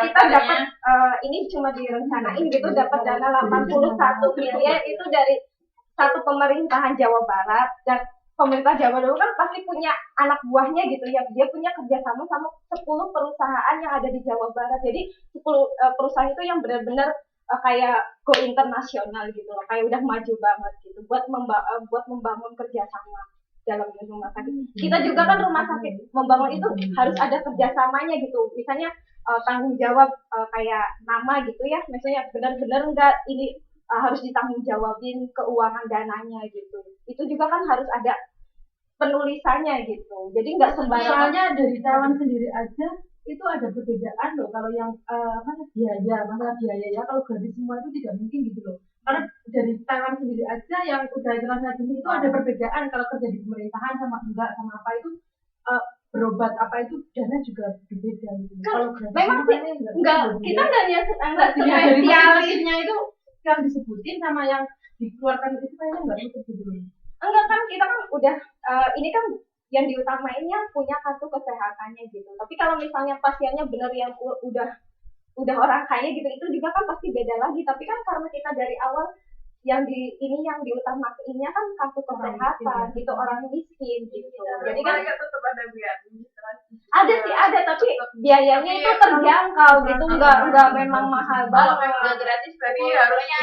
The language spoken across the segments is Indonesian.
kita dapat ini cuma direncanain gitu dapat dana 81 miliar itu dari satu pemerintahan Jawa Barat, dan pemerintah Jawa dulu kan pasti punya anak buahnya gitu ya, dia punya kerjasama sama 10 perusahaan yang ada di Jawa Barat. Jadi 10 perusahaan itu yang benar-benar kayak go internasional gitu loh, kayak udah maju banget gitu buat membangun kerjasama dalam rumah sakit. Kita juga kan rumah sakit membangun itu harus ada kerjasamanya gitu, misalnya tanggung jawab kayak nama gitu ya, misalnya benar-benar enggak ini harus ditanggung jawabin keuangan dananya gitu. Itu juga kan harus ada penulisannya gitu. Jadi nggak sembarangan. Soalnya dari Taiwan sendiri aja itu ada perbedaan loh. Kalau yang masalah biaya ya, kalau gratis semua itu tidak mungkin gitu loh. Karena dari Taiwan sendiri aja yang udah internasional gini itu ada perbedaan kalau kerja di pemerintahan sama enggak, sama apa itu berobat apa itu dana juga berbeda gitu. Kalau gratis memang sih enggak, kita enggak spesialisnya itu yang disebutin sama yang dikeluarkan itu kayaknya enggak cukup gitu. Enggak kan, kita kan udah ini kan yang diutamainnya punya kartu kesehatannya gitu. Tapi kalau misalnya pasiennya benar yang udah orang kaya gitu, itu juga kan pasti beda lagi. Tapi kan karena kita dari awal yang diutamainnya kan kartu kesehatan gitu, orang miskin gitu. Jadi kan tetap ada biaya. Ada tapi biayanya itu terjangkau gitu, enggak memang mahal banget. Kalau gratis berarti harusnya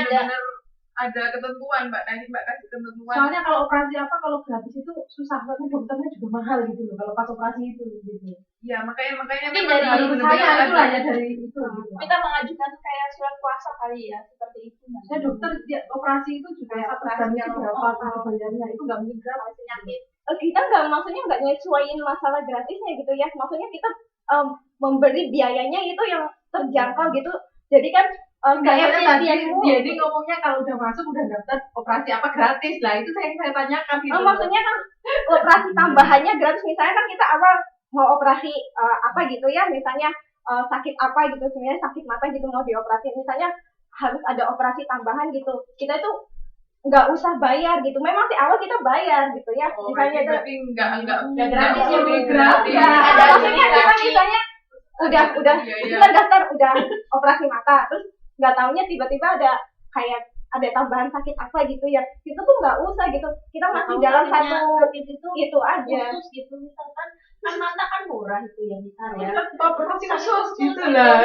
ada ketentuan, Mbak kasih ketentuan. Soalnya kalau operasi kalau gratis itu susah banget, dokternya juga mahal gitu loh kalau pas operasi itu gitu. Ya makanya ini dari saya itu lah ya dari itu gitu. Kita mengajukan kayak surat kuasa kali ya, seperti itu. Saya dokter operasi itu juga satu jamnya berapa kalau bayarnya itu nggak mungkin gratis penyakit. Kita maksudnya nggak nyesuaiin masalah gratisnya gitu ya, maksudnya kita memberi biayanya itu yang terjangkau gitu. Jadi kan kayak dia ini ngomongnya kalau udah masuk udah daftar operasi apa gratis lah, itu saya tanyakan gitu. Maksudnya kan operasi tambahannya gratis, misalnya kan kita awal mau operasi apa gitu ya, misalnya sakit apa gitu, sebenarnya sakit mata gitu mau dioperasi, misalnya harus ada operasi tambahan gitu, kita itu nggak usah bayar gitu. Memang sih awal kita bayar gitu ya, misalnya itu nggak gratis ya, gratis. Maksudnya kita misalnya udah kita daftar udah operasi mata, terus nggak taunya tiba-tiba ada kayak ada tambahan sakit apa gitu ya, itu tuh nggak usah gitu, kita masih dalam satu itu aja khusus gitu. Misalkan kan mata kan murah itu ya, misalnya operasi khusus gitu lah.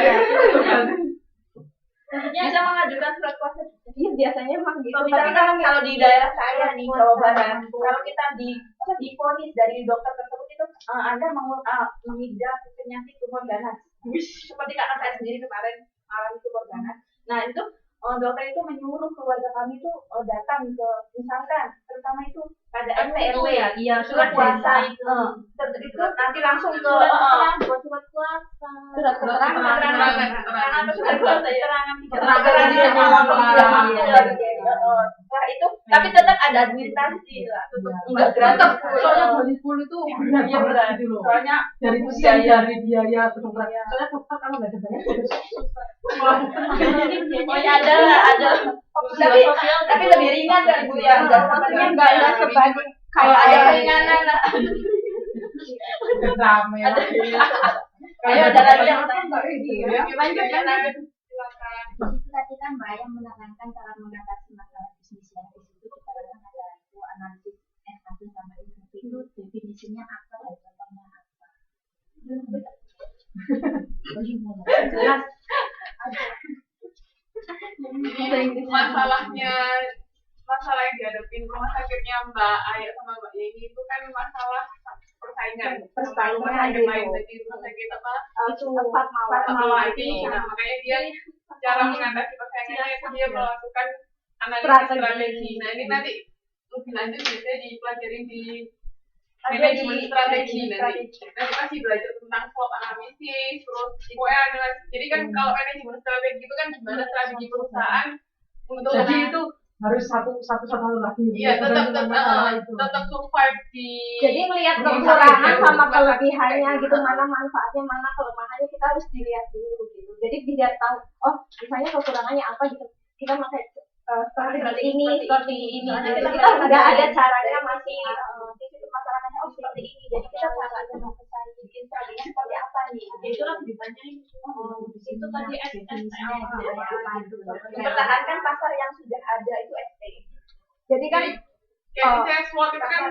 Maksudnya bisa mengajukan surat kuasa. Iya biasanya emang gitu. Tapi kalau di daerah saya di Jawa Barat, kalau kita divonis dari dokter tersebut itu Anda mengidap penyakit tumor ganas. Seperti kakak saya sendiri kemarin alami tumor ganas. Nah itu dokter itu menyuruh keluarga kami itu datang ke, misalkan terutama itu pada RT RW ya, iya surat kuasa itu nanti langsung ke surat kuasa, surat keterangan nah itu, tapi tetap ada administrasi lah, enggak gratis. Soalnya beli full itu berat gitu loh. Soalnya dari biaya dokter. Soalnya dokter kalau nggak ada banyak ada tapi lebih ringan kan Bu ya, maksudnya nggak sebanding kayak ada keringanan ada kayak ada lagi yang lanjut tadi kan Mbak yang menerangkan cara mengatasi masalah bisnis ya, di situ kita kan ada itu analisis S1 sama itu definisinya apa dan contohnya apa. Jelas masalah yang dihadapin rumah sakitnya Mbak Aya sama Mbak Yeni itu kan masalah persaingan lain dari rumah sakit Fatmawati. Nah makanya dia cara mengatasi persaingannya itu dia melakukan analisis strategi. Nah ini nanti lebih lanjut biasanya dipelajarin di manajemen strategi nanti pasti belajar tentang SWOT analisis, terus pokoknya analisis. Jadi kan kalau manajemen strategi itu kan gimana strategi perusahaan untuk jadi itu harus satu lagi. Iya, tetap survive di. Jadi melihat kekurangan sama kelebihannya gitu, mana manfaatnya, mana kelemahannya, kita harus dilihat dulu gitu. Jadi biar tahu, oh misalnya kekurangannya apa gitu, kita pakai seperti ini. Jadi kita nggak ada caranya masih di situ masyarakatnya seperti ini. Jadi kita cara aja mau bersaing. strateginya seperti apa nih? Itu kan ditanyain. Itu tadi SSM apa itu? mempertahankan pasar yang sudah ada itu ST. Jadi kan Kayak misalnya SWOT itu kan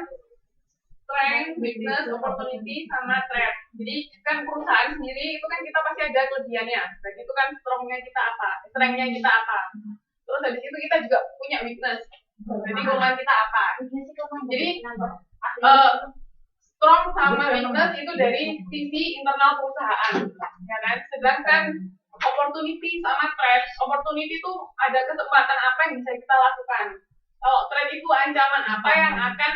strength, weakness, opportunity, sama threat. Jadi kan perusahaan sendiri itu kan kita pasti ada kelebihannya. Berarti itu kan strength-nya kita apa, strength-nya kita apa. Terus habis itu kita juga punya weakness. Berarti kelemahan kita apa. Jadi strong sama weakness itu dari sisi internal perusahaan, ya kan? Sedangkan opportunity sama threat, opportunity itu ada kesempatan apa yang bisa kita lakukan. Kalau threat itu ancaman apa yang akan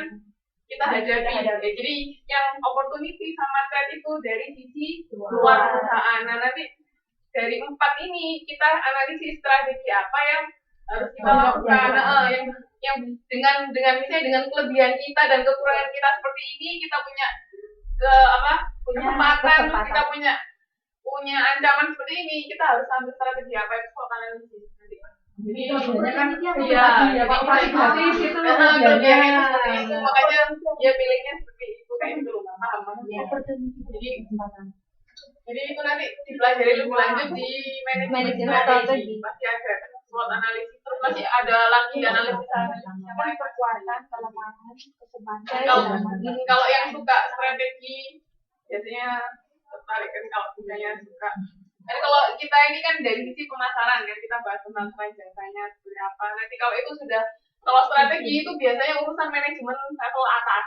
kita hadapi. Jadi yang opportunity sama threat itu dari sisi luar perusahaan. Nah, nanti dari 4 ini kita analisis strategi apa yang harus kita lakukan. Yang dengan misalnya dengan kelebihan kita dan kekurangan kita seperti ini, kita punya kesempatan, terus kita punya ancaman seperti ini, kita harus ambil strategi apa itu SWOT analisis nanti. Jadi gratis itu kelebihannya seperti itu, makanya dia pilihnya seperti itu, kayak itu loh, paham? Jadi itu nanti dipelajari lebih lanjut di manajemen strategi, pasti ada SWOT analisis, terus masih ada lagi analisis kekuatan, kelemahan, kesempatan. Kalau yang suka strategi biasanya tertarik kan, kalau misalnya suka. Dan kalau kita ini kan dari sisi pemasaran kan, kita bahas tentang jasanya seperti apa. Nanti kalau itu sudah, kalau strategi itu biasanya urusan manajemen level atas.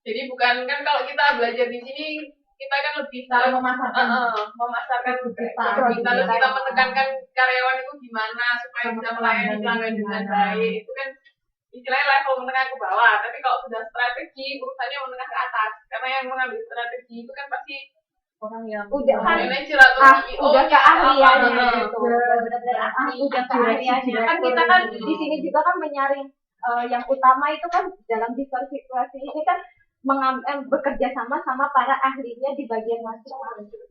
Jadi bukan kan, kalau kita belajar di sini kita kan lebih cara memasarkan kita menekankan karyawan itu gimana supaya bisa melayani pelanggan dengan baik. Itu kan istilahnya level menengah ke bawah. Tapi kalau sudah strategi, urusannya menengah ke atas. Karena yang mengambil strategi itu kan pasti orang yang udah kan manajer atau CEO, udah keahliannya gitu. udah keahliannya kan. Kita kan di sini juga kan menyaring yang utama itu kan dalam diversifikasi ini kan bekerja sama para ahlinya di bagian masing-masing.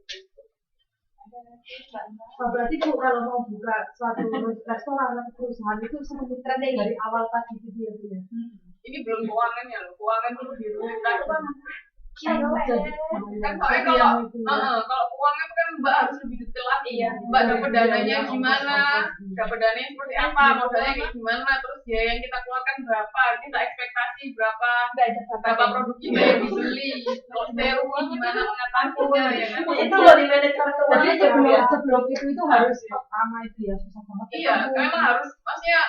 Berarti Bu, kalau mau buka suatu restoran atau perusahaan itu seperti strategi dari awal tadi gitu ya Bu ya. Ini belum keuangannya loh, keuangan dulu dirumuskan. Kan Kalau kalau keuangan kan Mbak harus lebih detail lagi ya. Mbak dapat dananya gimana, dapat dananya seperti apa, modalnya kayak gimana, terus biaya yang kita keluarkan berapa, kita ekspektasi berapa produk kita yang dibeli, kalau saya rumah gimana mengatasinya ya kan. Itu loh di manajemen keuangan. Jadi sebelum itu harus pertama itu ya susah banget. Iya, memang harus, maksudnya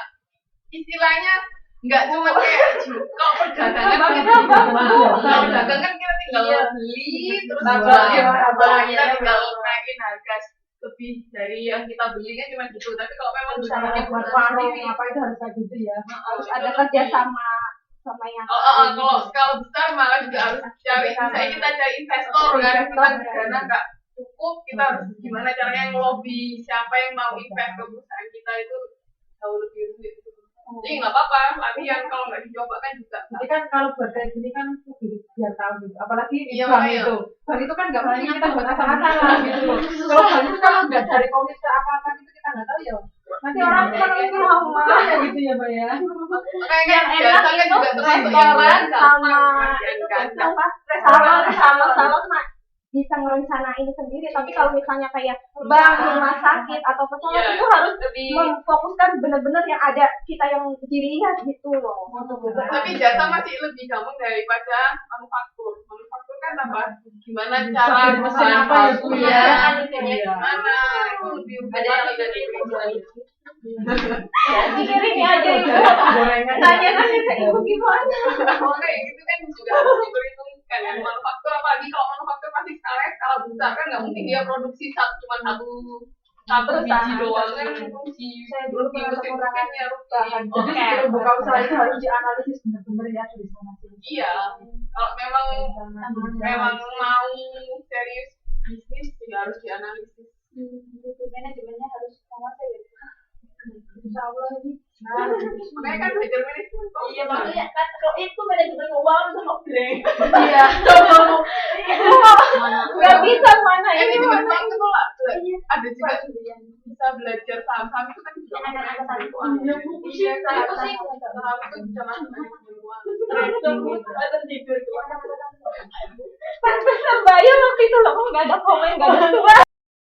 istilahnya nggak cuma kayak kalau perdagangan kalau dagang kan kita tinggal beli terus jual kita tinggal naikin harga lebih dari yang kita beli kan cuma gitu. Tapi kalau memang usahanya buat warung apa itu harus kayak gitu ya, harus ada kerjasama sama yang kalau besar malah juga harus cari, misalnya kita cari investor kan, kita dana nggak cukup, kita harus gimana caranya ngelobi siapa yang mau invest ke perusahaan kita, itu jauh lebih rumit. Jadi nggak apa-apa, latihan, kalau nggak dicoba kan juga. Jadi kan kalau buat kayak gini kan biar tahu gitu. Apalagi bank itu kan nggak mungkin kita buat asal-asalan gitu loh. Kalau bank itu kalau nggak dari komite apa-apa gitu kita nggak tahu ya. Nanti orang itu lama gitu ya Mbak ya. Yang enak itu restoran sama salon bisa ngerencanain sendiri. Tapi kalau misalnya kayak bank, rumah sakit atau pesawat itu harus memfokuskan benar-benar yang ada kita yang dilihat gitu loh. Tapi jasa masih lebih gampang daripada manufaktur. Manufaktur kan tambah gimana cara mesin apa ya, gimana itu lebih ada dari penjualan. Pikirin aja ibu. Tanya nanti ke ibu gimana. Oke, itu kan juga harus diperhitungkan ya. Manufaktur apalagi kalau manufaktur pasti skala besar kan, nggak mungkin dia produksi cuma satu biji doang kan, produksi mesin mesinnya rutin. Jadi sebelum buka usaha itu harus dianalisis benar-benar ya dari sana. Iya, kalau memang mau serius bisnis ya harus dianalisis. Manajemennya harus menguasai ya. Insya Allah ini. Makanya kan belajar manajemen. Iya, makanya kan kalau itu manajemen keuangan itu mau brand. Iya. Nggak bisa mana Ini ini juga mana. itu lah. Ada juga bisa belajar saham itu kan juga manajemen keuangan. Iya, saham itu bisa masuk manajemen keuangan. Atau tidur keuangan. Persebaya waktu itu loh, nggak ada komen, nggak ada suara.